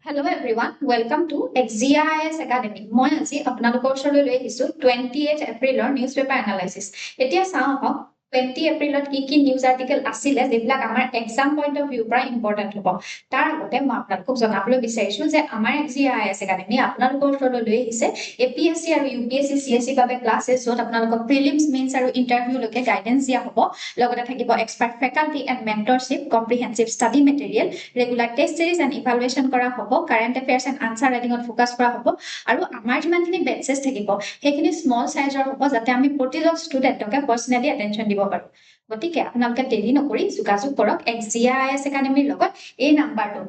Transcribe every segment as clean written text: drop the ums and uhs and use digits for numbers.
Hello everyone, welcome to XGIS Academy. মই আজি আপোনালোকৰ ওচৰলৈ লৈ আহিছো 28 এপ্ৰিলৰ নিউজপেপাৰ এনালাইচিছ। এতিয়া চাওঁ আহক 20 এপ্ৰিলত কি নিউজ আৰ্টিকেল আছিলে যিবিলাক আমাৰ এক্সাম পইণ্ট অফ ভিউৰ পৰা ইম্পৰ্টেণ্ট হ'ব। তাৰ আগতে মই আপোনালোকক জনাবলৈ বিচাৰিছো যে আমাৰ XGIS Academy আপোনালোকৰ ওচৰলৈ লৈ আহিছে APSC আৰু UPSC CSE বাবে ক্লাছেছ য'ত আপোনালোকক প্ৰিলিমছ মেইনছ আৰু ইণ্টাৰভিউলৈকে গাইডেন্স দিয়া হ'ব। লগতে থাকিব expert faculty and mentorship, comprehensive study material, regular test series and evaluation কৰা হ'ব, কাৰেণ্ট এফেয়াৰ্ছ এণ্ড আনচাৰ ৰাইটিঙত ফ'কাছ কৰা হ'ব আৰু আমাৰ যিমানখিনি বেটছেছ থাকিব সেইখিনি স্মল চাইজৰ হ'ব যাতে আমি প্ৰতিজন ষ্টুডেণ্টকে পাৰ্চনেলি এটেনশ্যন দিব পাৰোঁ। গতিকে আপোনালোকে দেৰি নকৰি যোগাযোগ কৰক XGIS একাডেমীৰ লগত এই নাম্বাৰটো।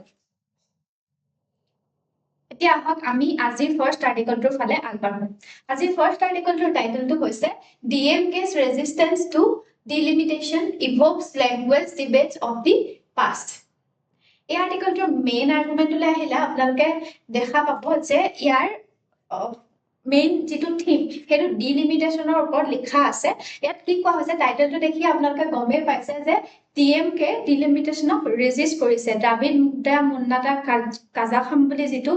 এতিয়া আহক আমি আজিৰ ফাৰ্ষ্ট আৰ্টিকলটোৰ ফালে আগবাঢ়ো। আজিৰ ফাৰ্ষ্ট আৰ্টিকলটোৰ টাইটেলটো হৈছে DMK's resistance to delimitation evokes language debates of the past। এই আৰ্টিকলটোৰ মেইন আৰ্গুমেণ্টলৈ আহিলে আপোনালোকে দেখা পাব যে ইয়াৰ মেইন যিটো থিম সেইটো ডিলিমিটেশ্যনৰ ওপৰত লিখা আছে। ইয়াত কি কোৱা হৈছে টাইটেলটো দেখি আপোনালোকে গমেই পাইছে যে DMK ডিলিমিটেশ্যনক ৰেজিষ্ট কৰিছে। দ্ৰাবিড মুন্নাটা কাজাখাম বুলি যিটো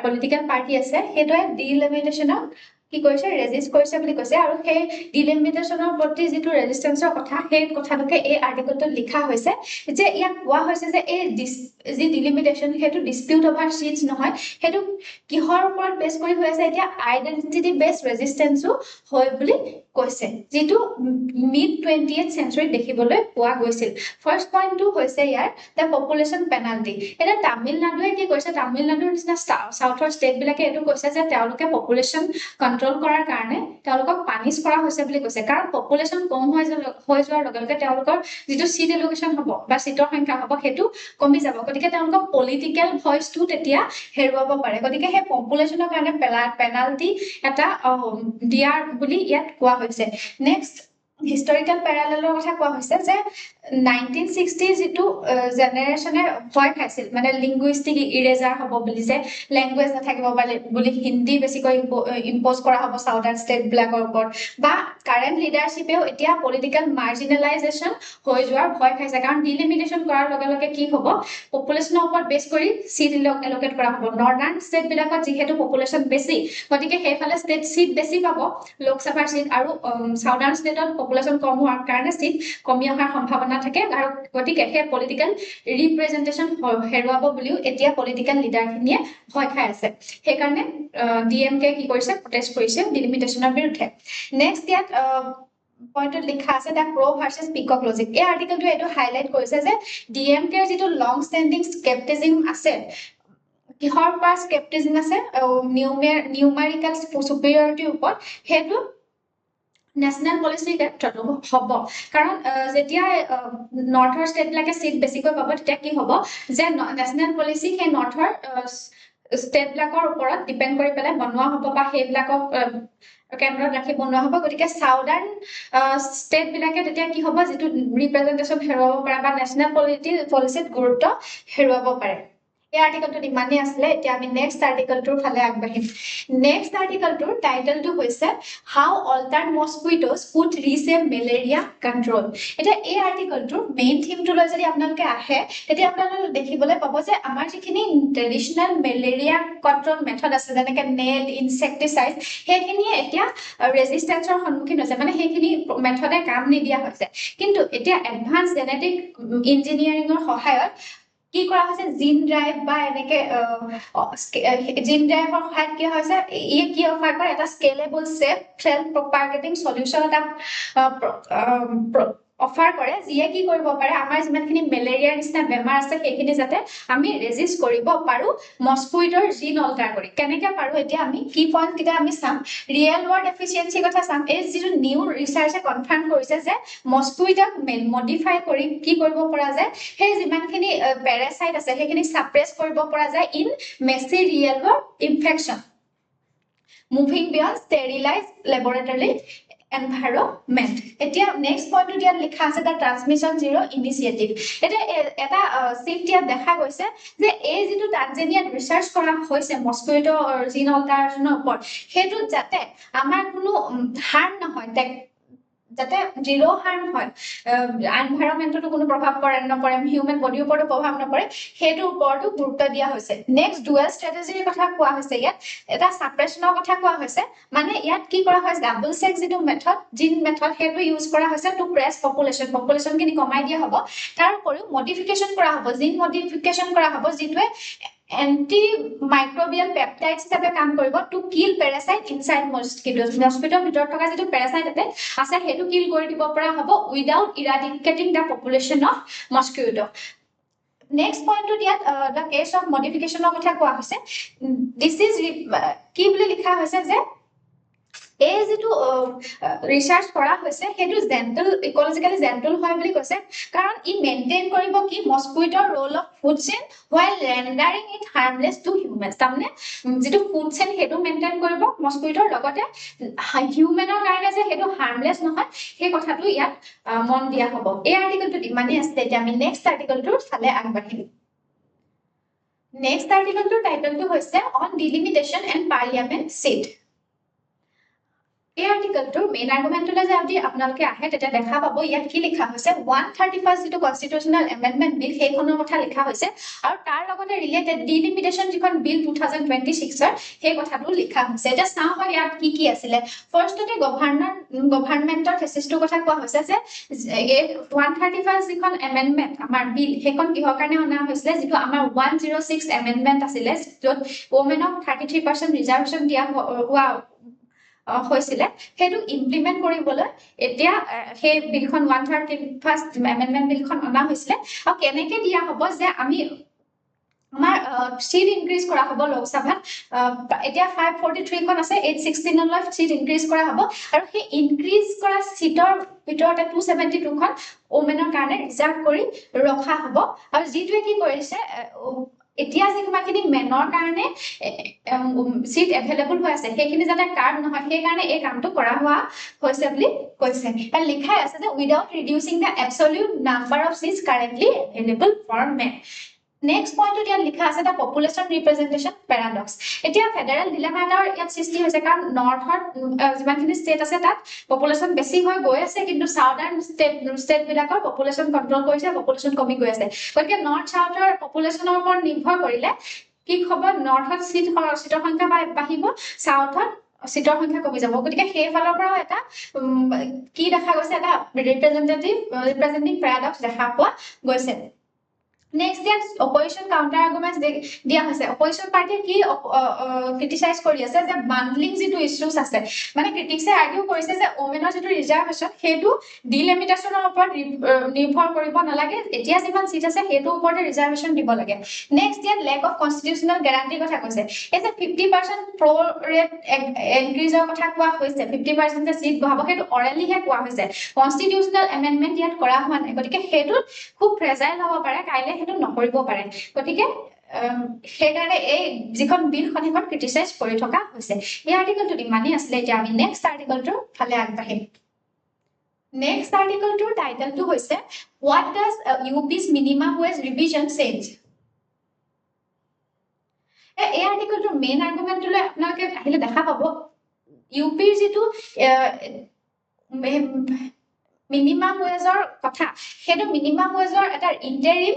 পলিটিকেল পাৰ্টি আছে সেইটোৱে ডিলিমিটেশ্যনক কি কৰিছে ৰেজিষ্ট কৰিছে বুলি কৈছে আৰু সেই ডিলিমিটেশ্যনৰ প্ৰতি যিটো ৰেজিষ্টেন্সৰ কথা সেই কথাটোকে এই আৰ্টিকলটোত লিখা হৈছে যে ইয়াক কোৱা হৈছে যে এই যি ডিলিমিটেশ্যন সেইটো ডিসপিউট অভাৰ চিটছ নহয়, সেইটো কিহৰ ওপৰত বেছ কৰি হৈ আছে এতিয়া আইডেন্টিটি বেছ ৰেজিষ্টেন্সো হয় বুলি কৈছে, যিটো মিড 20th চেঞ্চুৰীত দেখিবলৈ পোৱা গৈছিল। ফাৰ্ষ্ট পইণ্টটো হৈছে ইয়াৰ দ্য পপুলেশ্যন পেনাল্টি। এতিয়া তামিলনাডুৱে কি কৈছে, তামিলনাডুৰ নিচিনা চাউথৰ ষ্টেটবিলাকে এইটো কৈছে যে তেওঁলোকে পপুলেশ্যন কণ্ট্ৰল কৰাৰ কাৰণে তেওঁলোকক পানিছ কৰা হৈছে বুলি কৈছে, কাৰণ পপুলেশ্যন কম হৈ যোৱাৰ লগে লগে তেওঁলোকৰ যিটো চিট এলোকেশ্যন হ'ব বা চিটৰ সংখ্যা হ'ব সেইটো কমি যাব। গতিকে তেওঁলোকক পলিটিকেল ভইচটো তেতিয়া হেৰুৱাব পাৰে। গতিকে সেই পপুলেশ্যনৰ কাৰণে পেনাল্টি এটা দিয়াৰ বুলি ইয়াত কোৱা হৈছে। নেক্সট হিষ্টৰিকেল পেৰালেলৰ কথা কোৱা হৈছে যে 1960 যিটো জেনেৰেশ্যনে ভয় খাইছিল মানে লিংগুইষ্টিক ইৰেজাৰ হ'ব বুলি, যে লেংগুৱেজ নাথাকিব বুলি হিন্দী বেছিকৈ ইম্প'জ কৰা হ'ব চাউদাৰ্ণ ষ্টেটবিলাকৰ ওপৰত, বা কাৰেণ্ট লিডাৰশ্বিপেও এতিয়া পলিটিকেল মাৰ্জিনেলাইজেশ্যন হৈ যোৱাৰ ভয় খাইছে, কাৰণ ডিলিমিটেশ্যন কৰাৰ লগে লগে কি হ'ব পপুলেশ্যনৰ ওপৰত বেছ কৰি চিট এলকেট কৰা হ'ব। নৰ্দাৰ্ণ ষ্টেটবিলাকত যিহেতু পপুলেশ্যন বেছি গতিকে সেইফালে ষ্টেট চিট বেছি পাব লোকসভাৰ চিট, আৰু চাউদাৰ্ণ ষ্টেটত পপুলেশ্যন কম হোৱাৰ কাৰণে চিট কমি অহাৰ সম্ভাৱনা থাকে আৰু গতিকে সেই পলিটিকেল ৰিপ্ৰেজেণ্টেশ্যন হেৰুৱাব বুলিও এতিয়া পলিটিকেল লিডাৰখিনিয়ে ভয় খাই আছে। সেইকাৰণে DMK কি কৰিছে প্ৰটেষ্ট কৰিছে ডিলিমিটেশ্যনৰ বিৰুদ্ধে। নেক্সট ইয়াত পইণ্টত লিখা আছে দ্য প্ৰ' ভাৰ্চেছ পিকক লজিক। এই আৰ্টিকেলটোৱে এইটো হাইলাইট কৰিছে যে DMKৰ যিটো লং ষ্টেণ্ডিং স্কেপটিজিম আছে, কিহৰ পৰা স্কেপটিজিম আছে নিউমাৰিকেল ছুপিৰিয়ৰিটিৰ ওপৰত, সেইটো নেশ্যনেল পলিচিৰ ক্ষেত্ৰতো হ'ব। কাৰণ যেতিয়া নৰ্থৰ ষ্টেটবিলাকে চিট বেছিকৈ পাব তেতিয়া কি হ'ব যে নেশ্যনেল পলিচি সেই নৰ্থৰ ষ্টেটবিলাকৰ ওপৰত ডিপেণ্ড কৰি পেলাই বনোৱা হ'ব বা সেইবিলাকক কেন্দ্ৰত ৰাখি বনোৱা হ'ব। গতিকে চাউদাৰ্ণ ষ্টেটবিলাকে তেতিয়া কি হ'ব যিটো ৰিপ্ৰেজেণ্টেশ্যন হেৰুৱাব পাৰে বা নেশ্যনেল পলিচিত গুৰুত্ব হেৰুৱাব পাৰে। এই আৰ্টিকলটোত ইমানেই আছিলে। এতিয়া আমি নেক্সট আৰ্টিকলটোৰ ফালে আগবাঢ়িম। নেক্সট আৰ্টিকলটোৰ টাইটেলটো হৈছে হাউ অল্টাৰ্ড মস্কুইটোজ কুড ৰিচেভ মেলেৰিয়া কণ্ট্ৰল। এতিয়া এই আৰ্টিকলটোৰ মেইন থিমটোলৈ যদি আপোনালোকে আহে তেতিয়া আপোনালোকে দেখিবলৈ পাব যে আমাৰ যিখিনি ট্ৰেডিশ্যনেল মেলেৰিয়া কণ্ট্ৰল মেথড আছে যেনেকৈ নেট ইনছেক্টিচাইড সেইখিনিয়ে এতিয়া ৰেজিষ্টেঞ্চৰ সন্মুখীন হৈছে, মানে সেইখিনি মেথডে কাম নিদিয়া হৈছে। কিন্তু এতিয়া এডভান্স জেনেটিক ইঞ্জিনিয়াৰিঙৰ সহায়ত কি কৰা হৈছে জিন ড্ৰাইভ বা এনেকে জিন ড্ৰাইভৰ সহায়ত কি হৈছে ই কি অফাৰ কৰে এটা স্কেলেবল চেফ চেল্ফ প্ৰপাগেটিং সলিউশ্যন এটা অফাৰ কৰে, যিয়ে কি কৰিব পাৰে আমাৰ যিমানখিনি মেলেৰিয়াৰ নিচিনা বেমাৰ আছে সেইখিনি যাতে আমি ৰেজিষ্ট কৰিব পাৰোঁ মস্কুইটোৰ জিন অল্টাৰ কৰি। কেনেকৈ পাৰোঁ এতিয়া আমি কি পইণ্টকেইটা আমি চাম। ৰিয়েল ৱৰ্ল্ড এফিচিয়েঞ্চিৰ কথা চাম। এই যিটো নিউ ৰিচাৰ্চে কনফাৰ্ম কৰিছে যে মস্কুইটোক মডিফাই কৰি কি কৰিব পৰা যায় সেই যিমানখিনি পেৰাচাইট আছে সেইখিনি ছাপ্ৰেছ কৰিব পৰা যায় in messy real world infection moving beyond sterilize laboratory environment. এতিয়া নেক্সট পইণ্টটো ইয়াত লিখা আছে দ্য ট্ৰান্সমিশ্যন জিৰ' ইনিচিয়েটিভ। এতিয়া এটা চিফ্ট ইয়াত দেখা গৈছে যে এই যিটো টানজেনিয়াত ৰিচাৰ্চ কৰা হৈছে মস্কুইটো জিন অল্টাৰেশ্যনৰ ওপৰত সেইটোত যাতে আমাৰ কোনো হাৰ্ম নহয় যাতে জিৰো হাৰ্ম হয় এনভাইৰনমেন্টতো কোনো প্ৰভাৱ নপৰে হিউমেন বডিৰ ওপৰতো প্ৰভাৱ নপৰে সেইটোৰ ওপৰতো গুৰুত্ব দিয়া হৈছে নেক্সট ডুৱেল ষ্ট্ৰেটেজিৰ কথা কোৱা হৈছে ইয়াত এটা সাপ্ৰেছনৰ কথা কোৱা হৈছে মানে ইয়াত কি কৰা হয় ডাবল চেক যিটো মেথড জিন মেথড সেইটো ইউজ কৰা হৈছে টু প্ৰেছ পপুলেশ্যন খিনি কমাই দিয়া হ'ব তাৰ উপৰিও মডিফিকেশ্যন কৰা হ'ব জিন মডিফিকেশ্যন কৰা হ'ব যিটোৱে এন্টি মাইক্ৰোবিয়াল পেপটাইডছ হিচাপে কাম কৰিব টু কিল পেৰাসাইট ইনসাইড মস্কিটোজ মস্কিটোৰ ভিতৰত থকা যিটো পেৰাসাইট আছে সেইটো কিল কৰি দিব পৰা হ'ব without eradicating the population of mosquito next পইণ্টটো ইয়াত দা কেছ অফ মডিফিকেশ্যনৰ কথা কোৱা হৈছে দিস ইজ কি বুলি লিখা হৈছে যে এই যেটো ৰিসাৰ্চ কৰা হৈছে হেতু জেন্টল ইকোলজিক্যালি জেন্টল হয় বুলি কৈছে কাৰণ ই মেইনটেইন কৰিব কি মস্কিটোৰ role of food chain while rendering it harmless to humans তাৰমানে যেটো ফুড চেইন হেতু মেইনটেইন কৰিব মস্কিটোৰ লগতে হিউমেনৰ কাৰণে যে হেতু হাৰ্মলেছ নহয় সেই কথাটো ইয়াত মন দিয়া হ'ব এই আৰ্টিকেলটো ইমানেই আছে যে আমি নেক্সট আৰ্টিকেলটোৰ ফালে আগবাঢ়িম নেক্সট আৰ্টিকেলটোৰ টাইটেলটো হৈছে on delimitation and parliament seat এই আৰ্টিকেলটোৰ মেইন আৰ্গুমেন্টলে যে আজি আপোনালোকে আহে তেতিয়া দেখা পাব ইয়াত কি লিখা হৈছে 131 যেটো কনস্টিটিউশনাল এমেন্ডমেন্ট বিল সেইখনৰ কথা লিখা হৈছে আৰু তাৰ লগতে ৰিলেটেড ডিলিমিটেশ্যন যিখন বিল 2026 ৰ সেই কথাটো লিখা হৈছে এটা চাও হয় ইয়াত কি আছিলে ফাৰ্ষ্টতে গভৰ্ণমেন্টৰ থেসিসটোৰ কথা কোৱা হৈছে যে 135 যিখন এমেন্ডমেন্ট আমাৰ বিল সেইখন কিহৰ কাৰণে অনা হৈছিলে যেটো আমাৰ 106 এমেন্ডমেন্ট আছিলে য'ত ওমেনক 33% ৰিজাৰ্ভেশন দিয়া হোৱা হৈছিলে হেতু ইমপ্লিমেন্ট কৰিবলৈ এতিয়া সেই বিলখন 131st এমেন্ডমেন্ট বিলখন অনা হৈছিলে আৰু কেনেকে দিয়া হ'ব যে আমি আমাৰ সিট ইনক্ৰিজ কৰা হ'ব লোকসভাত এতিয়া 543 খন আছে 816 লৈ সিট ইনক্ৰিজ কৰা হ'ব আৰু সেই ইনক্ৰিজ কৰা সিটৰ ভিতৰতে 272 খন ওমেনৰ কাৰণে ৰিজাৰ্ভ কৰি ৰখা হ'ব আৰু যিটোৱে কি কৰিছে এতিয়া যিমানখিনি মেনৰ কাৰণে সিট এভেইলেবল হৈ আছে সেইখিনি যাতে কাৰ্ড নহয় সেই কাৰণে এই কামটো কৰা হোৱা হৈছে বুলি কৈছে আৰু লিখা আছে যে without reducing the absolute number of seats currently available for men next পইণ্টটো ইয়াত লিখা আছে দা পপুলেশ্যন ৰিপ্ৰেজেন্টেশ্যন পেৰাডক্স এতিয়া ফেডাৰেল ডিলেমাটাৰ ইয়াত সৃষ্টি হৈছে কাৰণ নৰ্থৰ যিমানখিনি ষ্টেট আছে তাত পপুলেশ্যন বেছি হৈ গৈ আছে কিন্তু সাউদাৰ্ণ ষ্টেট বিলাকৰ পপুলেশ্যন কন্ট্ৰল কৰিছে পপুলেশ্যন কমি গৈ আছে গতিকে নৰ্থ সাউথৰ পপুলেশ্যনৰ ওপৰত নিৰ্ভৰ কৰিলে কি হ'ব নৰ্থত সিটৰ সংখ্যা বাঢ়িব সাউথত সিটৰ সংখ্যা কমি যাব গতিকে সেই ফালৰ পৰাও এটা কি দেখা গৈছে এটা ৰিপ্ৰেজেন্টিং পেৰাডক্স দেখা পোৱা গৈছে Next, yes, opposition counter arguments দিয়া হৈছে opposition party কি criticize কৰি আছে যে bundling যেটো issues আছে মানে critics আৰ্গিউ কৰিছে যে ওমেনৰ যেটো ৰিজাৰ্ভেশন হেতু ডিলিমিটেশনৰ ওপৰত নিৰ্ভৰ কৰিব নালাগে এতিয়া যিমান সিট আছে হেতু ওপৰতে ৰিজাৰ্ভেশন দিব লাগে নেক্সট ইয়াত লেক অফ কনস্টিটিউশনাল গ্যাৰান্টি কথা কৈছে এই যে 50% প্ৰ ৰেট ইনক্ৰিজৰ কথা কোৱা হৈছে 50% যে সিট বহাব হেতু অৰেলি হে কোৱা হৈছে কনস্টিটিউশনাল এমেন্ডমেন্ট ইয়াত কৰা হোৱা নাই গতিকে হেতু খুব ফ্ৰেজাইল হ'ব পাৰে কাইলে হেতু নকৰিব পাৰে গতিকে সেইকাৰণে এই যিখন বিল খনিখন ক্ৰিটিসাইজ কৰি থকা হৈছে এই আৰ্টিকেলটো ইমানেই আছিলে এতিয়া আমি নেক্সট আৰ্টিকেলটোৰ ফালে আগবাঢ়িম নেক্সট আৰ্টিকেলটোৰ টাইটেলটো হৈছে what does UP's minimum ways revision change এই আৰ্টিকেলটোৰ মেইন আৰ্গুমেন্টলৈ আপোনালোকে আহিলে দেখা পাব UPৰ যেটো মিনিমাম ৱেজৰ কথা হেতু মিনিমাম ৱেজৰ এটা ইন্টাৰিম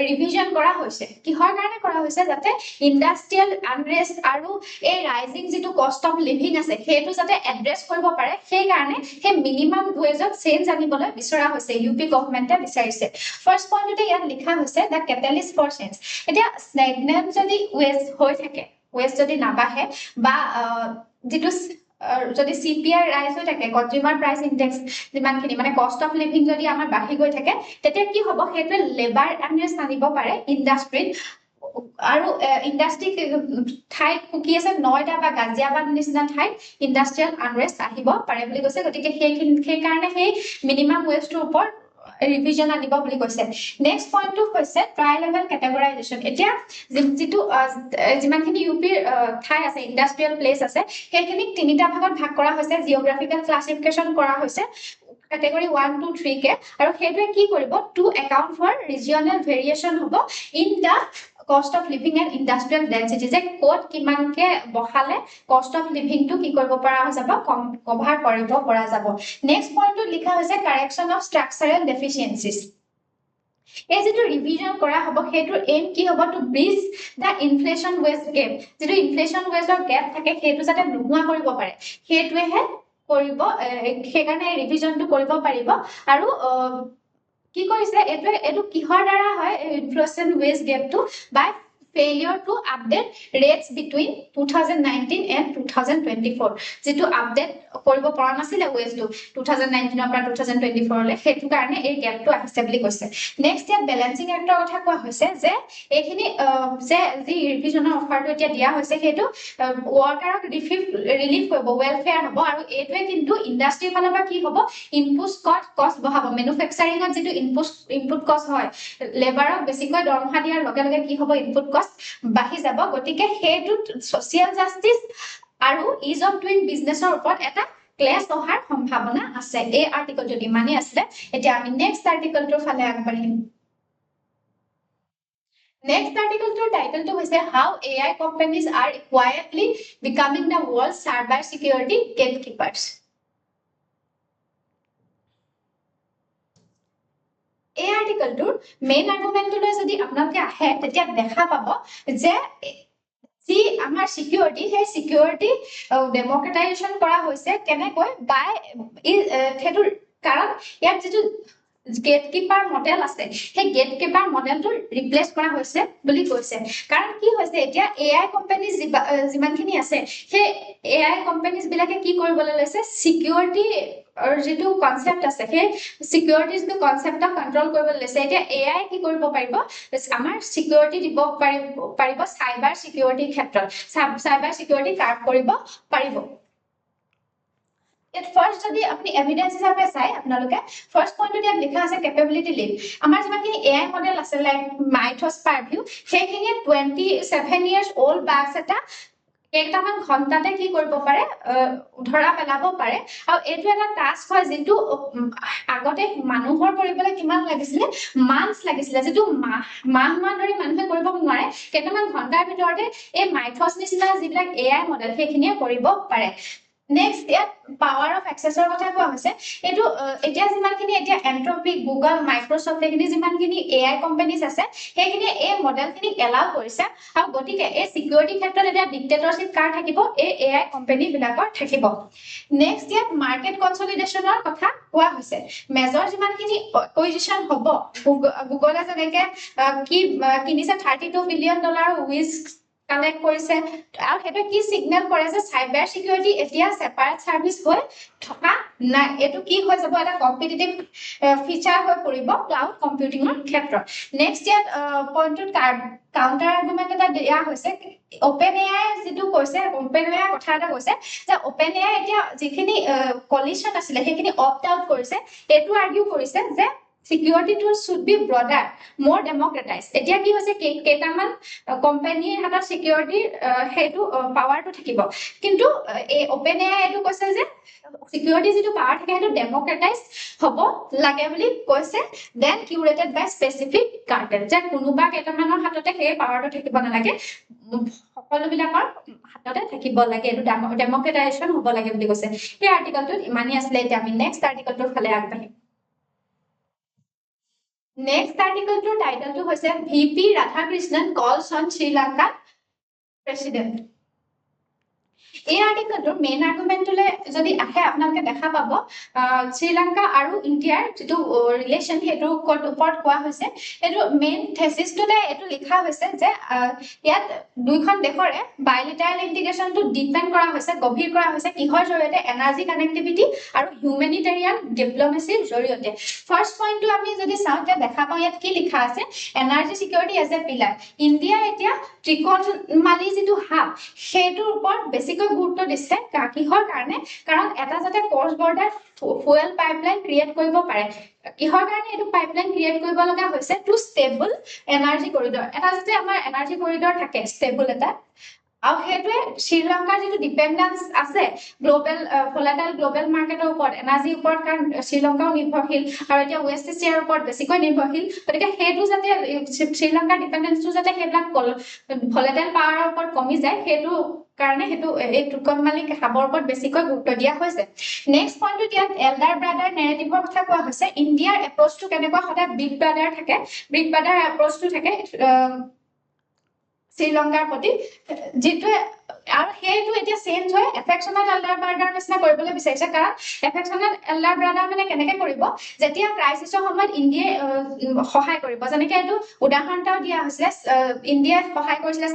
ৰিভিজন কৰা হৈছে কিহৰ কাৰণে কৰা হৈছে যাতে ইন্ডাষ্ট্ৰিয়েল আনৰেষ্ট আৰু এই ৰাইজিং যেটো কষ্ট অফ লিভিং আছে হেতু যাতে এড্ৰেছ কৰিব পাৰে সেই কাৰণে সেই মিনিমাম ৱেজত চেঞ্জ আনিবলৈ বিচৰা হৈছে UP গভৰ্ণমেন্টে বিচাৰিছে ফাৰ্স্ট পইণ্টতে ইয়াত লিখা হৈছে দা কেটালিষ্ট ফৰ চেঞ্জ এতিয়া স্টেগনেন্ট যদি ৱেজ হৈ থাকে ৱেজ যদি নাবাহে বা যেটো যদি CPI ৰাইজ হৈ থাকে কনজিউমাৰ প্ৰাইস ইনডেক্স যিমানখিনি মানে কষ্ট অফ লিভিং যদি আমাৰ বাঢ়ি গৈ থাকে তেতিয়া কি হ'ব হেতু লেবাৰ আনৰেষ্ট আনিব পাৰে ইন্ডাষ্ট্ৰিত আৰু ইন্ডাষ্ট্ৰি ঠাই কি আছে নয়ডা বা গাজিয়াবাদ নিচিনা ঠাই ইন্ডাষ্ট্ৰিয়েল আনৰেষ্ট আহিব পাৰে বুলি কৈছে গতিকে সেই কাৰণে সেই মিনিমাম ৱেজটোৰ ওপৰত ৰিভিজন আনিব বুলি কৈছে নেক্সট পইণ্টটো হৈছে ট্ৰাই লেভেল কেটেগৰাইজেশ্যন এতিয়া যেটো যিমানখিনি UPৰ ঠাই আছে ইন্ডাষ্ট্ৰিয়েল প্লেস আছে সেইখিনি তিনিটা ভাগত ভাগ কৰা হৈছে জিওগ্ৰাফিকেল ক্লাসিফিকেশন কৰা হৈছে category 1 2 3 কে আৰু হেতুৱে কি কৰিব টু একাউন্ট ফৰ ৰিজিয়নাল ভেৰিয়েশন হ'ব in the cost of living and industrial density যে ক'ত কিমানকে বহালে কষ্ট অফ লিভিংটো কি কৰিব পৰা যাব কভাৰ কৰিব পৰা যাব নেক্সট পইণ্টত লিখা হৈছে কাৰেকশ্যন অফ ষ্ট্ৰাকচাৰেল ডেফিচিয়েঞ্চিজ এই যেটো ৰিভিজন কৰা হ'ব হেতুৰ এম কি হ'ব টু ব্ৰিজ দা ইনফ্লেশ্যন ৱেজ গেপ যেটো ইনফ্লেশ্যন ৱেজৰ গেপ থাকে হেতু যাতে নোহোৱা কৰিব পাৰে হেতুৱেহে কৰিব সেইকাৰণে ৰিভিজনটো কৰিব পাৰিব আৰু কি কৰিছে এটো কিহৰ দ্বাৰা হয় ইনফ্লেশ্যন ৱেজ গেপটো by failure to update rates between 2019 and 2024 যেটো আপডেট কৰিব পৰা নাছিল ওয়েজটো 2019 পৰা 2024 লে হেতু কাৰণে এই গ্যাপটো আহিছে বুলি কৈছে নেক্সট ইয়াত ব্যালেন্সিং এক্টৰ কথা কোৱা হৈছে যে এইখিনি যে যি ৰিভিজনৰ অফাৰটো এতিয়া দিয়া হৈছে হেতু ওয়াৰ্কাৰক ৰিলিফ কৰিব ওয়েলফেয়াৰ হ'ব আৰু এইটোৱে কিন্তু ইন্ডাষ্ট্ৰি ফালৰ পৰা কি হ'ব ইনপুট কষ্ট বঢ়াব ম্যানুফ্যাকচাৰিংত যেটো ইনপুট কষ্ট হয় লেবাৰক বেছিকৈ দৰমহা দিয়াৰ লগে লগে কি হ'ব ইনপুট কষ্ট বাঢ়ি যাব গতিকে হেতু সোশ্যাল জাস্টিস আৰু ইজ অফ ডুইং বিজনেছৰ ওপৰত এটা ক্লেশ অহাৰ সম্ভাৱনা আছে এই আৰ্টিকলটো ইমানে আছে এতিয়া আমি নেক্সট আৰ্টিকলটোৰ ফালে আগবাঢ়িম Next article title to is how AI companies are quietly becoming the world's cyber security gatekeepers. এই আৰ্টিকলটোৰ মেইন আৰ্গুমেন্টটো যদি আপোনালোকে আহে তেতিয়া দেখা পাব যে যি আমাৰ সিকিউৰিটি হে সিকিউৰিটি ডেমোক্ৰেটাইজেশন কৰা হৈছে কেনেকৈ বাই হেতুৰ কাৰণ ইয়াত যেটো গেটকিপাৰ মডেল আছে সেই গেটকিপাৰ মডেলটো ৰিপ্লেস কৰা হৈছে বুলি কৈছে কাৰণ কি হৈছে এতিয়া এআই কোম্পানী যিমানখিনি আছে সেই এআই কোম্পানীজ বিলাকে কি কৰিবলৈ লৈছে সিকিউৰিটি আৰু যেটো কনসেপ্ট আছে সেই সিকিউৰিটিজ টো কনসেপ্টক কন্ট্ৰোল কৰিবলৈ লৈছে এতিয়া এআই কি কৰিব পাৰিব আমাৰ সিকিউৰিটি দিব পাৰিব সাইবাৰ সিকিউৰিটি ক্ষেত্ৰত সাইবাৰ সিকিউৰিটি কাৰ্ভ কৰিব পাৰিব At first যদি আপনি এভিডেন্স হিচাপে চাই আপোনালোকে ফাৰ্স্ট পয়েন্টত ইয়াত লিখা আছে ক্যাপাবিলিটি লিভ আমাৰ যিমানখিনি এআই মডেল আছে লাইক মাইথস পাৰভিউ সেইখিনি 27 ইয়াৰ্স ওল্ড বাক্স এটা কেইটামান ঘন্টাতে কি কৰিব পাৰে ধৰা পেলাব পাৰে আৰু এটো এটা টাস্ক হয় যেটো আগতে মানুহৰ কৰিবলৈ কিমান লাগিছিল মান্থস লাগিছিল যেটো মাহ ধৰি মানুহে কৰিব নোৱাৰে কেইটামান ঘন্টাৰ ভিতৰতে এই মাইথস নিচিনা যিবিলাক এআই মডেল সেইখিনিয়ে কৰিব পাৰে Next, yeah, power of accessor কথা কোৱা হৈছে এটো এতিয়া যিমানখিনি এতিয়া এন্ট্ৰপিক গুগল মাইক্ৰোসফট এইখিনি যিমানখিনি এআই কোম্পানীজ আছে সেইখিনি এই মডেলখিনি এলাউ কৰিছে আৰু গতিকে এই সিকিউৰিটি ক্ষেত্ৰত এটা ডিক্টেটৰশিপ কাৰ থাকিব এই এআই কোম্পানী বিলাকৰ থাকিব নেক্সট ইয়াত মাৰ্কেট কনসলিডেশনৰ কথা কোৱা হৈছে মেজৰ যিমানখিনি পজিশন হ'ব গুগলে যেনেকে কি কিনিছে $32 বিলিয়ন উইজ কানেক্ট কৰিছে আৰু হেতু কি সিগন্যাল কৰে যে সাইবাৰ সিকিউৰিটি এতিয়া সেপাৰেট সাৰ্ভিস হৈ থকা নাই এটো কি হৈ যাব এটা কম্পিটিটিভ ফিচাৰ হৈ পৰিব ক্লাউড কম্পিউটিংৰ ক্ষেত্ৰত নেক্সট ইয়াত পইণ্টত কাউন্টাৰ আৰ্গুমেন্ট এটা দিয়া হৈছে ওপেন এআই যেটো কৈছে ওপেন এআই কথা এটা কৈছে যে ওপেন এআই এতিয়া যিখিনি কলিশন আছিল সেইখিনি অপ্ট আউট কৰিছে এটো আৰ্গিউ কৰিছে যে Security tools should be broader, more democratized. এতিয়া কি হৈছে কেইটামান কোম্পানীৰ হাতত সিকিউৰিটি হেতু পাৱাৰটো থাকিব কিন্তু এই ওপেন এআই এটো কৈছে যে সিকিউৰিটি যেটো পাৱাৰ থাকে হেতু ডেমোক্ৰেটাইজ হ'ব লাগে বুলি কৈছে দেন কিউৰেটেড বাই স্পেসিফিক কাৰ্টেল যে কোনোবা কেইটামানৰ হাততে সেই পাৱাৰটো থাকিব নালাগে সকলো বিলাকৰ হাততে থাকিব লাগে এটো ডেমোক্ৰেটাইজেশন হ'ব লাগে বুলি কৈছে এই আৰ্টিকলটোত ইমানই আছিল এতিয়া আমি নেক্সট আৰ্টিকলটোৰ ফালে আগবাঢ়িম Next article to title to was VP Radhakrishnan calls on Sri Lanka president. এই আৰ্টিকলটো মেইন আৰ্গুমেন্টলে যদি আহে আপোনালোকে দেখা পাব শ্ৰীলংকা আৰু ইণ্ডিয়াৰ যেটো ৰিলেশন হেতু ওপৰত কোৱা হৈছে এটো মেইন থেসিসটোতে এটো লিখা হৈছে যে ইয়াত দুইখন দেশৰে বাইলেটাৰাল ইন্টিগ্ৰেশনটো ডিপেন্ড কৰা হৈছে গভীৰ কৰা হৈছে কিহৰ জৰিয়তে এনাৰ্জি কানেক্টিভিটি আৰু হিউম্যানিটেৰিয়ান ডিপ্লোমেসিৰ জৰিয়তে ফাৰ্স্ট পইণ্টটো আমি যদি চাওঁতে দেখা পাওঁ ইয়াত কি লিখা আছে energy security as a pillar India এতিয়া ত্ৰিকোণমালি যেটো হাব হেতুৰ ওপৰত বেছিকৈ গুৰুত্ব দিছে কিহৰ কাৰণে কাৰণ এটা যাতে cross border fuel pipeline create কৰিব পাৰে কিহৰ কাৰণে এটো পাইপলাইন ক্ৰিয়েট কৰিব লগা হৈছে টু ষ্টেবল এনাৰ্জি কৰিডৰ এটা যাতে আমাৰ এনাৰ্জি কৰিডৰ থাকে ষ্টেবল এটা আৰু সেইটোৱে শ্ৰীলংকাৰ যিটো ডিপেণ্ডেন্স আছে গ্লোবেল ভলাটাইল গ্লোবেল মাৰ্কেটৰ ওপৰত এনাৰ্জিৰ ওপৰত কাৰণ শ্ৰীলংকাও নিৰ্ভৰশীল আৰু এতিয়া ৱেষ্ট এছিয়াৰ ওপৰত বেছিকৈ নিৰ্ভৰশীল গতিকে সেইটো যাতে শ্ৰীলংকাৰ ডিপেণ্ডেন্সটো যাতে সেইবিলাক ভলাটাইল পাৱাৰৰ ওপৰত কমি যায় সেইটো কাৰণে সেইটো এই টুকন মালিক হাবৰ ওপৰত বেছিকৈ গুৰুত্ব দিয়া হৈছে নেক্সট পইণ্টটো ইয়াত এল্ডাৰ ব্ৰাদাৰ নেৰেটিভৰ কথা কোৱা হৈছে ইণ্ডিয়াৰ এপ্ৰ'চটো কেনেকুৱা সদায় বিগ ব্ৰাদাৰ থাকে বিগ ব্ৰাদাৰ এপ্ৰ'চটো থাকে শ্ৰীলংকাৰ প্ৰতি যিটোৱে আৰু সেইটো এতিয়া চেঞ্জ হয় এফেকশ্যনেল এল্ডাৰ ব্ৰাদাৰ নিচিনা কৰিবলৈ বিচাৰিছে কাৰণ এফেকশ্যনেল এল্ডাৰ ব্ৰাদাৰ মানে কেনেকে কৰিব যেতিয়া ক্ৰাইচিছৰ সময়ত ইণ্ডিয়াই সহায় কৰিব যেনেকে এইটো উদাহৰণ এটাও দিয়া হৈছিলে ইণ্ডিয়াই সহায় কৰিছিলে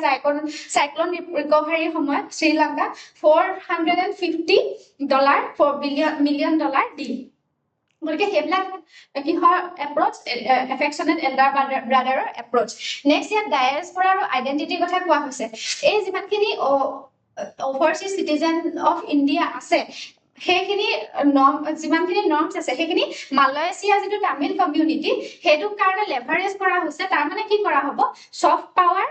চাইক্লন ৰিকভাৰীৰ সময়ত শ্ৰীলংকা $450 মিলিয়ন দি গতিকে সেইবিলাক কিহৰ এপ্ৰ'চ এফেকশ্যনেল এল্ডাৰ ব্ৰাদাৰৰ এপ্ৰ'চ নেক্সট ইয়াত ডায়েস্পৰা আৰু আইডেণ্টিটিৰ কথা কোৱা হৈছে এই যিমানখিনি অভাৰচিজ চিটিজেন অফ ইণ্ডিয়া আছে সেইখিনি যিমানখিনি নৰ্মছ আছে সেইখিনি মালয়েছিয়া যিটো তামিল কমিউনিটি সেইটোৰ কাৰণে লেভাৰেজ কৰা হৈছে তাৰ মানে কি কৰা হ'ব ছফ্ট পাৱাৰ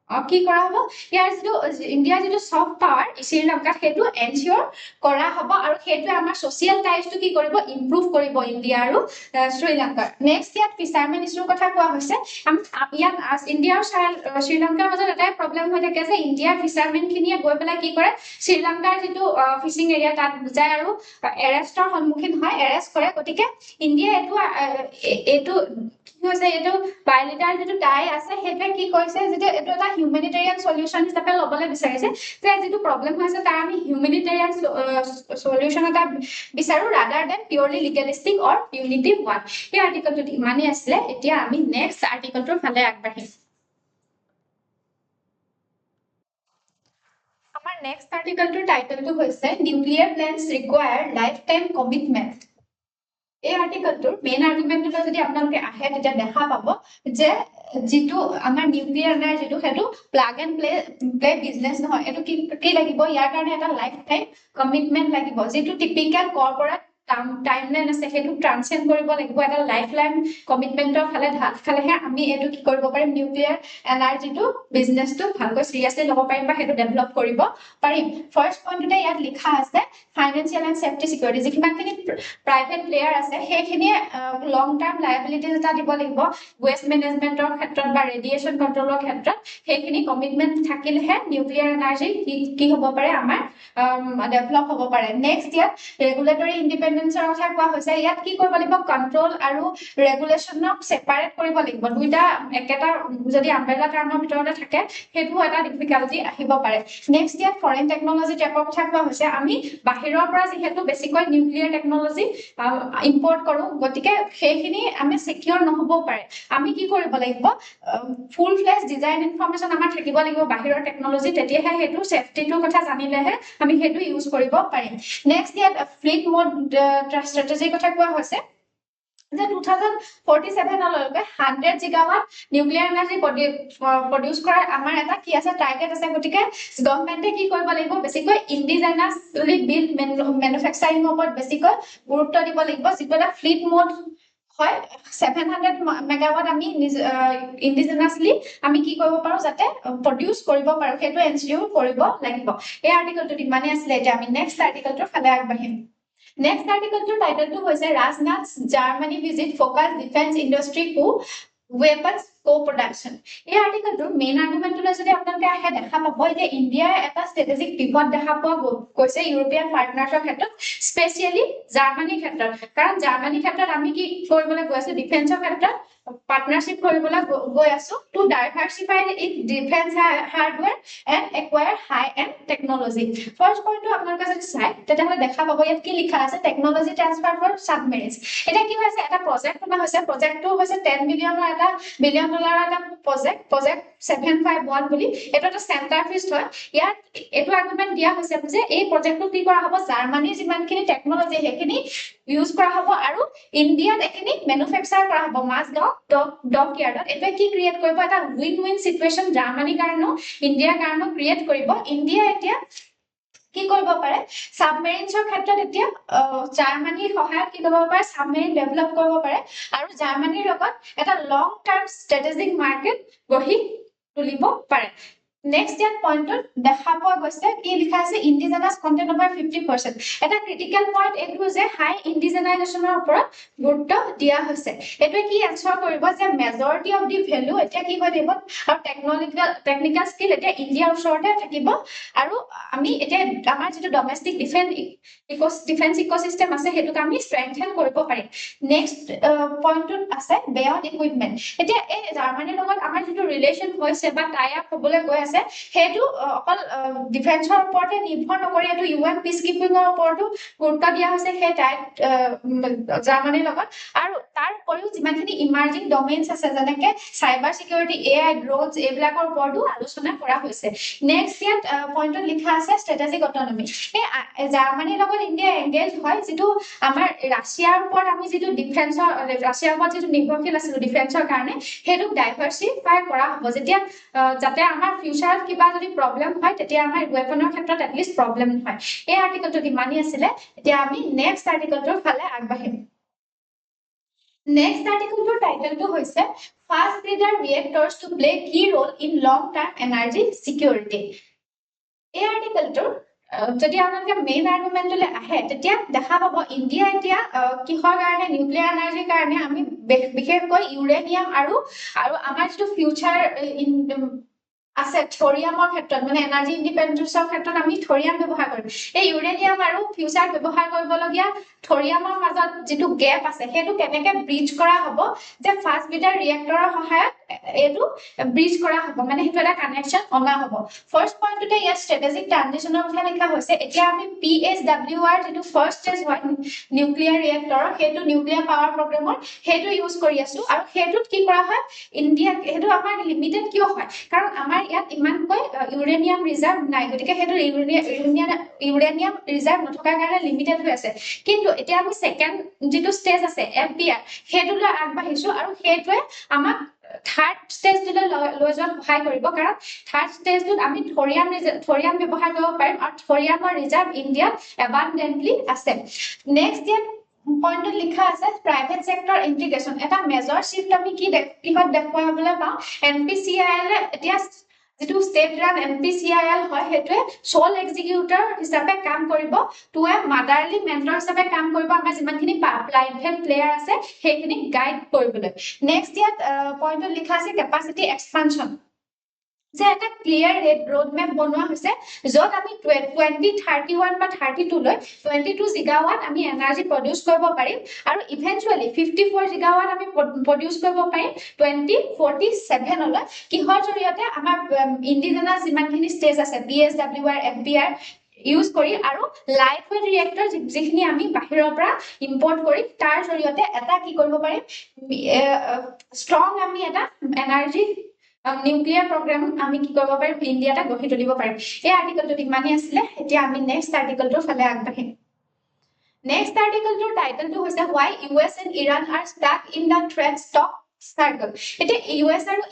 কি কৰা হ'ব ইয়াৰ যিটো ইণ্ডিয়াৰ যিটো ছফ্ট পাৱাৰ শ্ৰীলংকাত সেইটো এনচিয়ৰ কৰা হ'ব আৰু সেইটোৱে আমাৰ ছ'চিয়েল টাইজটো কি কৰিব ইম্প্ৰুভ কৰিব ইণ্ডিয়া আৰু শ্ৰীলংকাৰ নেক্সট ইয়াত ফিচাৰমেন ইছ্যুৰ কথা কোৱা হৈছে ইয়াত ইণ্ডিয়া আৰু শ্ৰীলংকাৰ মাজত এটাই প্ৰব্লেম হৈ থাকে যে ইণ্ডিয়াৰ ফিচাৰমেনখিনিয়ে গৈ পেলাই কি কৰে শ্ৰীলংকাৰ যিটো ফিচিং এৰিয়া তাত যায় আৰু এৰেষ্টৰ সন্মুখীন হয় এৰেষ্ট কৰে গতিকে ইণ্ডিয়াই এইটো কি হৈছে এইটো বায়'লিটাৰ যিটো টাই আছে সেইটোৱে কি কৰিছে যিটো এইটো এটা হিউমেনিটেৰিয়ান সলিউশ্যন হিচাপে ল'বলৈ বিচাৰিছে যে যিটো প্ৰব্লেম হৈছে তাৰ আমি হিউমেনিটেৰিয়ান সলিউশ্যন এটা বিচাৰো ৰাদাৰ দেন পিয়ৰলি লিগেলিষ্টিক অৰ পিউনিটিভ ওৱান এই আৰ্টিকলটোত ইমানেই আছিলে এতিয়া আমি নেক্সট আৰ্টিকলটোৰ ফালে আগবাঢ়িম আমাৰ নেক্সট আৰ্টিকলটোৰ টাইটেলটো হৈছে nuclear plants ৰিকুৱায়াৰ life time commitment এই আৰ্টিকলটোৰ মেইন আৰ্গুমেণ্টটো যদি আপোনালোকে আহে তেতিয়া দেখা পাব যে যিটো আমাৰ নিউক্লিয়াৰ এনাৰ্জিটো সেইটো প্লাগ এণ্ড প্লে বিজনেছ নহয় এইটো কি লাগিব ইয়াৰ কাৰণে এটা লাইফ টাইম কমিটমেণ্ট লাগিব যিটো টিপিকেল কৰ্পৰেট টাইমলাইন আছে সেইটো ট্ৰান্সেন্ড কৰিব লাগিব এটা লাইফ লাইন কমিটমেণ্টৰ ফালে ঢাল খালেহে আমি এইটো কি কৰিব পাৰিম নিউক্লিয়াৰ এনাৰ্জিটো বিজনেছটো ভালকৈ চিৰিয়াছলি ল'ব পাৰিম বা সেইটো ডেভেলপ কৰিব পাৰিম ফাৰ্ষ্ট পইণ্টতে ইয়াত লিখা আছে ফাইনেন্সিয়েল এণ্ড ছেফটি চিকিউৰিটি যিমানখিনি প্ৰাইভেট প্লেয়াৰ আছে সেইখিনিয়ে লং টাৰ্ম লাইবিলিটিজ এটা দিব লাগিব ৱেষ্ট মেনেজমেণ্টৰ ক্ষেত্ৰত বা ৰেডিয়েশ্যন কণ্ট্ৰলৰ ক্ষেত্ৰত সেইখিনি কমিটমেণ্ট থাকিলেহে নিউক্লিয়াৰ এনাৰ্জি কি হ'ব পাৰে আমাৰ ডেভেলপ হ'ব পাৰে নেক্সট ইয়াত ৰেগুলেটৰী ইণ্ডিপেণ্ডেঞ্চৰ কথা কোৱা হৈছে ইয়াত কি কৰিব লাগিব কণ্ট্ৰল আৰু ৰেগুলেশ্যনক ছেপাৰেট কৰিব লাগিব দুইটা একেটা যদি আমব্ৰেলা টাৰ্মৰ ভিতৰতে থাকে সেইটো এটা ডিফিকাল্টি আহিব পাৰে নেক্সট ইয়াত ফৰেইন টেকনলজি ট্ৰেপৰ কথা কোৱা হৈছে আমি বাহিৰৰ পৰা যিহেতু বেছিকৈ নিউক্লিয়াৰ টেকনলজি ইম্পৰ্ট কৰো গতিকে সেইখিনি আমি সিকিউৰ নহ'বও পাৰে আমি কি কৰিব লাগিব ফুল ফ্লেজ ডিজাইন ইনফৰমেশ্যন আমাৰ থাকিব লাগিব বাহিৰৰ টেকনলজি তেতিয়াহে সেইটো ছেফটিটোৰ কথা জানিলেহে আমি সেইটো ইউজ কৰিব পাৰিম নেক্সট ইয়াত ফ্লিট মোড ষ্ট্ৰেটেজিৰ কথা কোৱা হৈছে যে 2047 100 জিগাৱাট নিউক্লিয়াৰ এনাৰ্জি প্ৰডিউচ কৰাৰ আমাৰ এটা কি আছে টাৰ্গেট আছে গতিকে গভৰ্ণমেণ্টে কি কৰিব লাগিব বেছিকৈ ইণ্ডিজিনাছলি বিল্ড মেনুফেকচাৰিঙৰ ওপৰত বেছিকৈ গুৰুত্ব দিব লাগিব যিটো এটা ফ্লিট মোড হয় 700 মেগাৱাট আমি ইণ্ডিজিনাছলি আমি কি কৰিব পাৰো যাতে প্ৰডিউচ কৰিব পাৰো সেইটো এনচিঅ'ৰ কৰিব লাগিব এই আৰ্টিকলটোত ইমানেই আছিলে এতিয়া আমি নেক্সট আৰ্টিকলটোৰ ফালে আগবাঢ়িম নেক্সট আৰ্টিকলটোৰ টাইটেলটো হৈছে Rajnath Germany visit focus defence industry co weapons co-production এই আৰ্টিকলটোৰ মেইন আৰ্গুমেণ্টলৈ যদি আপোনালোকে আহে দেখা পাব যে ইণ্ডিয়াৰ এটা ষ্ট্ৰেটেজিক পিভট দেখা পোৱা গৈছে ইউৰোপিয়ান পাৰ্টনাৰ্ছৰ ক্ষেত্ৰত স্পেচিয়েলি জাৰ্মানীৰ ক্ষেত্ৰত কাৰণ জাৰ্মানীৰ ক্ষেত্ৰত আমি কি কৰিবলৈ গৈ আছো ডিফেন্সৰ ক্ষেত্ৰত পাৰ্টনাৰশ্বিপ কৰিবলৈ গৈ আছো to diversify it defence hardware and acquire high end technology first পইণ্টটো আপোনালোকে যদি চাই তেতিয়াহ'লে দেখা পাব ইয়াত কি লিখা আছে টেকনলজি ট্ৰান্সফাৰ ফৰ ছাবমেৰিনছ এতিয়া কি হৈছে এটা প্ৰজেক্ট বনোৱা হৈছে প্ৰজেক্টটো হৈছে $10 বিলিয়নৰ এটা $1 বিলিয়ন এটা প্ৰজেক্ট 751 বুলি এইটো এটা চেণ্টাৰ ফিষ্ট হয় ইয়াত এইটো আৰ্গুমেণ্ট দিয়া হৈছে যে এই প্ৰজেক্টটো কি কৰা হ'ব জাৰ্মানীৰ যিমানখিনি টেকনলজি সেইখিনি ইউজ কৰা হ'ব আৰু ইণ্ডিয়াত এইখিনি মেনুফেকচাৰ কৰা হ'ব মাজগাঁও ডক ইয়াৰ্ডত এইটোৱে কি ক্ৰিয়েট কৰিব এটা উইন উইন চিটুৱেশ্যন জাৰ্মানীৰ কাৰণেও ইণ্ডিয়াৰ কাৰণেও ক্ৰিয়েট কৰিব ইণ্ডিয়া এতিয়া কি কৰিব পাৰে সাবমেৰিনছৰ ক্ষেত্ৰত এতিয়া জাৰ্মানীৰ সহায়ত কি কৰিব পাৰে সাবমেৰিন ডেভেলপ কৰিব পাৰে আৰু জাৰ্মানীৰ লগত এটা লং টাৰ্ম ষ্ট্ৰেটেজিক মাৰ্কেট গঢ়ি তুলিব পাৰে নেক্সট ইয়াত পইণ্টত দেখা পোৱা গৈছে কি লিখা আছে ইণ্ডিজেনাছ কণ্টেণ্ট অভাৰ 50%। এটা ক্ৰিটিকেল পইণ্ট এইটো যে হাই ইণ্ডিজেনাইজেশ্যনৰ ওপৰত গুৰুত্ব দিয়া হৈছে। এইটোৱে কি এনচাৰ কৰিব যে মেজৰিটি অফ দি ভেলু এতিয়া কি হৈ থাকিব আৰু টেকনিকেল স্কিল এতিয়া ইণ্ডিয়াৰ ওচৰতে থাকিব আৰু আমি এতিয়া আমাৰ যিটো ডমেষ্টিক ডিফেন্স ইক'চিষ্টেম আছে সেইটোক আমি ষ্ট্ৰেংথেন কৰিব পাৰিম। নেক্সট পইণ্টটোত আছে বেয়ণ্ড ইকুইপমেণ্ট। এতিয়া এই জাৰ্মানীৰ লগত আমাৰ যিটো ৰিলেশ্যন হৈছে বা টাই আপ হ'বলৈ গৈ আছে সেইটো অকল ডিফেন্সৰ ওপৰতে নিৰ্ভৰ নকৰি এইটো UN পিচ কিপিঙৰ ওপৰতো গুৰুত্ব দিয়া হৈছে সেই টাইপ জাৰ্মানীৰ লগত। আৰু তাৰ উপৰিও যিমানখিনি ইমাৰ্জিং ডমেইনছ আছে যেনেকে চাইবাৰ চিকিউৰিটি AI ড্ৰোনছ এইবিলাকৰ ওপৰতো আলোচনা কৰা হৈছে। নেক্সট ইয়াত পইণ্টত লিখা আছে ষ্ট্ৰেটেজিক অটনমি। এই জাৰ্মানীৰ লগত ইণ্ডিয়া এংগেজ হয় যিটো আমাৰ ৰাছিয়াৰ ওপৰত আমি যিটো ডিফেন্সৰ ৰাছিয়াৰ ওপৰত যিটো নিৰ্ভৰশীল আছিলো ডিফেন্সৰ কাৰণে সেইটোক ডাইভাৰ্চিফাই কৰা হ'ব যেতিয়া যাতে আমাৰ ফিউচাৰত কিবা যদি প্ৰব্লেম হয় তেতিয়া আমাৰ ৱেপনৰ ক্ষেত্ৰত এটলিষ্ট প্ৰব্লেম নহয়। এই আৰ্টিকলটো ইমানেই আছিলে। এতিয়া আমি নেক্সট আৰ্টিকলটোৰ ফালে আগবাঢ়িম। নেক্সট আৰ্টিকলটোৰ টাইটেলটো হৈছে fast breeder reactors to play key role in long term energy security. এই আৰ্টিকলটোৰ যদি আপোনালোকে মেইন আৰ্গুমেণ্টলৈ আহে তেতিয়া দেখা পাব ইণ্ডিয়া এতিয়া কিহৰ কাৰণে নিউক্লিয়াৰ এনাৰ্জিৰ কাৰণে আমি বিশেষকৈ ইউৰেনিয়াম আৰু আমাৰ যিটো ফিউচাৰ আছে থৰিয়ামৰ ক্ষেত্ৰত মানে এনাৰ্জি ইণ্ডিপেণ্ডেন্সৰ ক্ষেত্ৰত আমি থৰিয়াম ব্যৱহাৰ কৰিম। এই ইউৰেনিয়াম আৰু ফিউচাৰ ব্যৱহাৰ কৰিবলগীয়া থৰিয়ামৰ মাজত যিটো গেপ আছে সেইটো কেনেকে ব্ৰিজ কৰা হ'ব যে ফাষ্ট ব্ৰিডাৰ ৰিয়েক্টৰৰ সহায়ত এইটো ব্ৰিজ কৰা হ'ব মানে সেইটো এটা কানেকশ্যন অনা হ'ব। ফাৰ্ষ্ট পইণ্টটোতে ইয়াত ষ্ট্ৰেটেজিক ট্ৰানজিশ্যনৰ কথা লিখা হৈছে। এতিয়া আমি PSWR যিটো ফাৰ্ষ্ট ষ্টেজ হয় নিউক্লিয়াৰ ৰিয়েক্টৰৰ সেইটো নিউক্লিয়াৰ পাৱাৰ প্ৰগ্ৰেমৰ সেইটো ইউজ কৰি আছো আৰু সেইটোত কি কৰা হয় ইণ্ডিয়া সেইটো আমাৰ লিমিটেড কিয় হয় কাৰণ আমাৰ ইয়াত ইমানকৈ ইউৰেনিয়াম ৰিজাৰ্ভ নাই গতিকে সেইটো ইউৰেনিয়াম ৰিজাৰ্ভ নথকাৰ কাৰণে লিমিটেড হৈ আছে। কিন্তু এতিয়া আমি ছেকেণ্ড যিটো ষ্টেজ আছে FBR সেইটোলৈ আগবাঢ়িছো আৰু সেইটোৱে আমাক থাৰ্ড ষ্টেজটোলৈ লৈ যোৱাত সহায় কৰিব কাৰণ থাৰ্ড ষ্টেজটোত আমি থৰিয়াম ব্যৱহাৰ কৰিব পাৰিম আৰু থৰিয়ামৰ ৰিজাৰ্ভ ইণ্ডিয়াত এবাণ্ডেণ্টলি আছে। নেক্সট ইয়াত পইণ্টত লিখা আছে প্ৰাইভেট ছেক্টৰ ইণ্টিগ্ৰেশ্যন। এটা মেজৰ শ্বিফ্ট আমি কিহত দেখুৱাবলৈ পাওঁ NPCIL এতিয়া যিটো ষ্টেট ৰান NPCIL হয় সেইটোৱে চল এক্সিকিউটৰ হিচাপে কাম কৰিব টু এ মাদাৰলি মেণ্টৰ হিচাপে কাম কৰিব আমাৰ যিমানখিনি প্ৰাইভেট প্লেয়াৰ আছে সেইখিনিক গাইড কৰিবলৈ। নেক্সট ইয়াত পইণ্টত লিখা আছে কেপাচিটি এক্সপানশ্যন যে এটা ক্লিয়াৰ ৰোড মেপ বনোৱা হৈছে য'ত আমি 2031 বা 32 লৈ 22 জিগাৱাট আমি এনাৰ্জি প্ৰডিউচ কৰিব পাৰিম আৰু ইভেন্টুৱেলি 54 জিগাৱাট আমি প্ৰডিউচ কৰিব পাৰিম 2047 লৈ কিহৰ জৰিয়তে আমাৰ ইণ্ডিজেনাছ যিমানখিনি ষ্টেজ আছে PSWR FBR ইউজ কৰি আৰু লাইট ৱেট ৰিয়েক্টৰ যিখিনি আমি বাহিৰৰ পৰা ইম্পৰ্ট কৰি তাৰ জৰিয়তে এটা কি কৰিব পাৰিম ষ্ট্ৰং আমি এটা এনাৰ্জি নিউক্লিয়াৰ প্ৰগ্ৰাম আমি কি কৰিব পাৰিম ইণ্ডিয়াতে গঢ়ি তুলিব পাৰিম। এই আৰ্টিকলটোত ইমানেই আছিলে। এতিয়া আমি নেক্সট আৰ্টিকলটোৰ ফালে আগবাঢ়িম। নেক্সট আৰ্টিকলটোৰ টাইটেলটো হৈছে Why US and Iran are stuck in the threat stock circle। এতিয়া US আৰু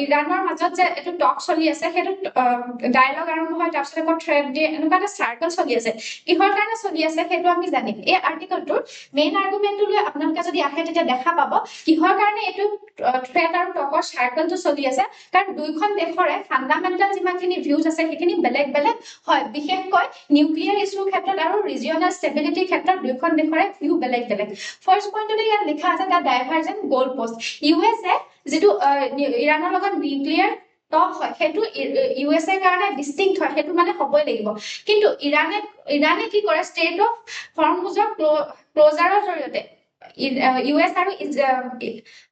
ইৰাণৰ মাজত যে এইটো টক চলি আছে সেইটো ডায়লগ আৰম্ভ হয় তাৰপিছত আকৌ থ্ৰেড দিয়ে এনেকুৱা এটা চাৰ্কল চলি আছে কিহৰ কাৰণে চলি আছে সেইটো আমি জানিম। এই আৰ্টিকলটোৰ মেইন আৰ্গুমেণ্টটোলৈ আপোনালোকে যদি আহে তেতিয়া দেখা পাব কিহৰ কাৰণে এইটো থ্ৰেড আৰু টকৰ চাৰ্কলটো চলি আছে কাৰণ দুইখন দেশৰে ফাণ্ডামেণ্টেল যিমানখিনি ভিউজ আছে সেইখিনি বেলেগ বেলেগ হয় বিশেষকৈ নিউক্লিয়াৰ ইছ্যুৰ ক্ষেত্ৰত আৰু ৰিজিয়নেল ষ্টেবিলিটিৰ ক্ষেত্ৰত দুইখন দেশৰে ভিউ বেলেগ বেলেগ। ফাৰ্ষ্ট পইণ্টতে ইয়াত লিখা আছে দ্য ডাইভাৰ্জেণ্ট গ'ল পোষ্ট। USA যিটো ইৰাণৰ লগত নিউক্লিয়াৰ টক হয় সেইটো USA কাৰণে ডিষ্টিংক্ট হয় সেইটো মানে হ'বই লাগিব কিন্তু ইৰাণে কি কৰে ষ্টেট অফ হৰমুজৰ ক্ল'জাৰৰ জৰিয়তে US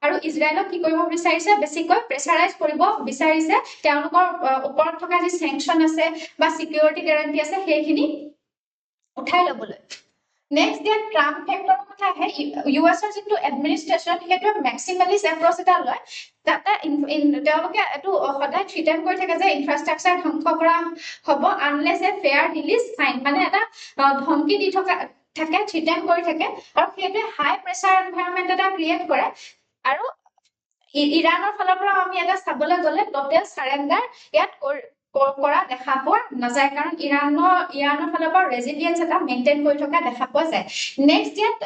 আৰু ইজৰাইলক কি কৰিব বিচাৰিছে বেছিকৈ প্ৰেছাৰাইজ কৰিব বিচাৰিছে তেওঁলোকৰ ওপৰত থকা যি চেংচন আছে বা চিকিউৰিটি গেৰাণ্টি আছে সেইখিনি উঠাই ল'বলৈ। নেক্সট ইয়াত ট্ৰাম্প ফেক্টৰৰ কথা আহে US যিটো এডমিনিষ্ট্ৰেশ্যন সেইটোৱে মেক্সিমেলিষ্ট এপ্ৰচ এটা লয় তাতে তেওঁলোকে এইটো সদায় থ্ৰিটেন কৰি থাকে যে ইনফ্ৰাষ্ট্ৰাকচাৰ ধ্বংস কৰা হ'ব আনলেছ এ ফেয়াৰ ৰিলিজ ফাইন মানে এটা ধমকি দি থাকে থ্ৰিটেন কৰি থাকে আৰু সেইটোৱে হাই প্ৰেছাৰ এনভাইৰনমেণ্ট এটা ক্ৰিয়েট কৰে আৰু ইৰাণৰ ফালৰ পৰা আমি এটা চাবলৈ গ'লে টোটেল চাৰেণ্ডাৰ ইয়াত কৰা দেখা পোৱা নাযায় কাৰণ ইৰাণৰ ফালৰ পৰা ৰেজিলিয়েন্স এটা মেইনটেইন কৰি থকা দেখা পোৱা যায় নেক্সট ইয়াত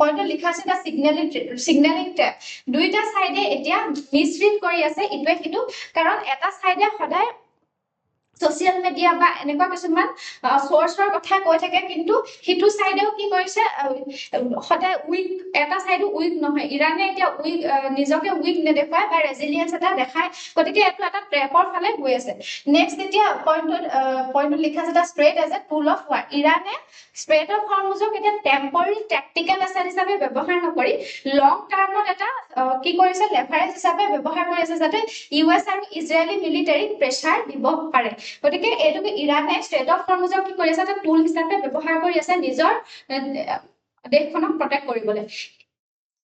পইণ্টত লিখা আছে এটা সিগনেলিং ট্ৰেপ দুইটা সাইডে এতিয়া মিসৰিড কৰি আছে ইটোৱে সিটো কাৰণ এটা সাইডে সদায় social media বা এনেকুৱা কিছুমান সোৰ্সৰ কথা কৈ থাকে কিন্তু হিটু সাইডেও কি কৰিছে সদায় উইক এটা সাইডো উইক নহয় ইৰানে এতিয়া উইক নিজকে উইক নেদেখায় বা ৰেজিলিয়েন্স এটা দেখায় গতিকে এটো এটা ট্ৰেপৰ ফালে গৈ আছে নেক্সট এতিয়া পইণ্টত লিখা আছে strait as a tool of war ইৰানে স্ট্ৰেট অফ হৰমুজক এটা টেম্পৰাৰী ট্যাকটিক্যাল এছেট হিচাপে ব্যৱহাৰ নকৰি লং টাৰ্মত এটা কি কৰিছে লেভাৰেজ হিচাপে ব্যৱহাৰ কৰি আছে যাতে ইউএছ আৰু ইজৰাইলি মিলিটাৰী প্ৰেছাৰ দিব পাৰে গতিকে এটোকে ইৰানে স্টেট অফ হৰমুজক কি কৰি আছে এটা টুল হিচাপে ব্যৱহাৰ কৰি আছে নিজৰ দেশখনক প্ৰটেক্ট কৰিবলৈ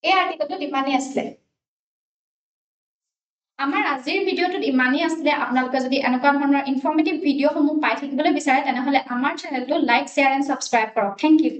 এই আৰ্টিকেলটো ইমানেই আছিলে আমাৰ আজিৰ ভিডিঅ'টোত ইমানেই আছিলে আপোনালোকে যদি এনেকুৱা ধৰণৰ ইনফৰ্মেটিভ ভিডিঅ'সমূহ পাই থাকিবলৈ বিচাৰে তেনেহলে আমাৰ চেনেলটো লাইক শ্বেয়াৰ এণ্ড সাবস্ক্ৰাইব কৰক থ্যাংক ইউ